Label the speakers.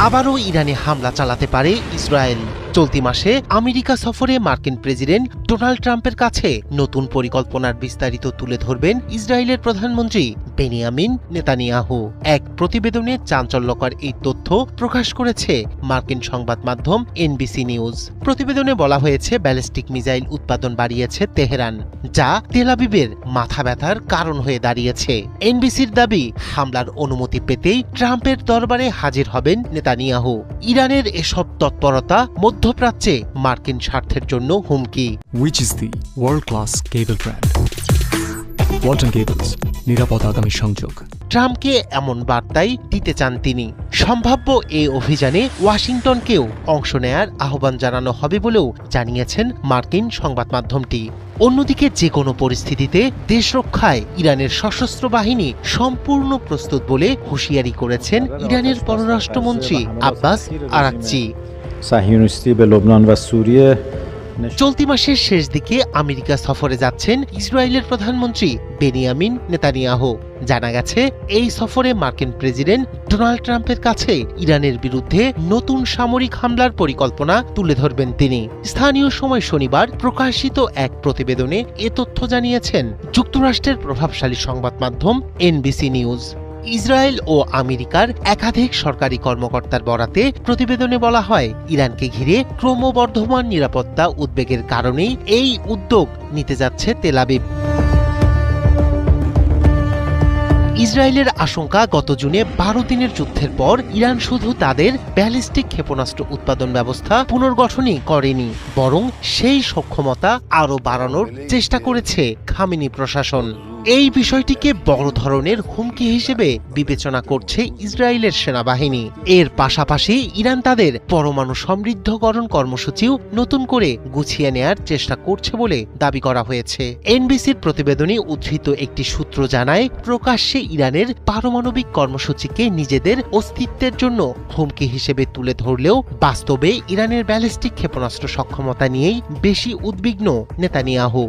Speaker 1: আবারও ইরানে হামলা চালাতে পারে ইসরায়েল। চলতি মাসে আমেরিকা সফরে মার্কিন প্রেসিডেন্ট ডোনাল্ড ট্রাম্পের কাছে নতুন পরিকল্পনার বিস্তারিত তুলে ধরবেন ইসরায়েলের প্রধানমন্ত্রী বেনিয়ামিন নেতানিয়াহু। এক প্রতিবেদনে চাঞ্চল্যকর এই তথ্য প্রকাশ করেছে মার্কিন সংবাদ মাধ্যম এনবিসি নিউজ। প্রতিবেদনে বলা হয়েছে, ব্যালিস্টিক মিসাইল উৎপাদন বাড়িয়েছে তেহরান, যা তেল আবিবের মাথা ব্যথার কারণ হয়ে দাঁড়িয়েছে। এনবিসির দাবি, হামলার অনুমতি পেতেই ট্রাম্পের দরবারে হাজির হবেন নেতানিয়াহু। ইরানের এসব তৎপরতা মধ্যপ্রাচ্যে মার্কিন স্বার্থের জন্য হুমকি।
Speaker 2: Which is the world-class cable brand? Walton Cables, নিরাপদ আগামী সংযোগ।
Speaker 1: ট্রাম্পকে এমন বার্তাই দিতে চান তিনি। সম্ভাব্য এই অভিযানে ওয়াশিংটনকেও অংশ নেয়ার আহ্বান জানানো হবে বলেও জানিয়েছেন মার্কিন সংবাদ মাধ্যমটি। অন্যদিকে যে কোনো পরিস্থিতিতে দেশ রক্ষায় ইরানের সশস্ত্র বাহিনী সম্পূর্ণ প্রস্তুত বলে হুঁশিয়ারি করেছেন ইরানের পররাষ্ট্রমন্ত্রী আব্বাস আরাকচি।
Speaker 3: صهیونیستی به لبنان و سوریه
Speaker 1: চলতি মাসের শেষ দিকে আমেরিকা সফরে যাচ্ছেন ইসরায়েলের প্রধানমন্ত্রী বেনিয়ামিন নেতানিয়াহু। জানা গেছে, এই সফরে মার্কিন প্রেসিডেন্ট ডোনাল্ড ট্রাম্পের কাছে ইরানের বিরুদ্ধে নতুন সামরিক হামলার পরিকল্পনা তুলে ধরবেন তিনি। স্থানীয় সময় শনিবার প্রকাশিত এক প্রতিবেদনে এ তথ্য জানিয়েছেন যুক্তরাষ্ট্রের প্রভাবশালী সংবাদ মাধ্যম এনবিসি নিউজ। ইসরায়েল ও আমেরিকার একাধিক সরকারি কর্মকর্তার বরাতে প্রতিবেদনে বলা হয়, ইরানকে ঘিরে ক্রমবর্ধমান নিরাপত্তা উদ্বেগের কারণেই এই উদ্যোগ নিতে যাচ্ছে তেল আবিব। ইসরায়েলের আশঙ্কা, গত জুনে 12 দিনের যুদ্ধের পর ইরান শুধু তাদের ব্যালিস্টিক ক্ষেপণাস্ত্র উৎপাদন ব্যবস্থা পুনর্গঠনই করেনি, বরং সেই সক্ষমতা আরও বাড়ানোর চেষ্টা করেছে খামেনি প্রশাসন। এই বিষয়টিকে বড় ধরনের হুমকি হিসেবে বিবেচনা করছে ইসরায়েলের সেনাবাহিনী। এর পাশাপাশি ইরান তাদের পরমাণু সমৃদ্ধকরণ কর্মসূচিও নতুন করে গুছিয়ে নেয়ার চেষ্টা করছে বলে দাবি করা হয়েছে। এনবিসির প্রতিবেদনে উদ্ধৃত একটি সূত্র জানায়, প্রকাশ্যে ইরানের পারমাণবিক কর্মসূচিকে নিজেদের অস্তিত্বের জন্য হুমকি হিসেবে তুলে ধরলেও বাস্তবে ইরানের ব্যালিস্টিক ক্ষেপণাস্ত্র সক্ষমতা নিয়েই বেশি উদ্বিগ্ন নেতানিয়াহু।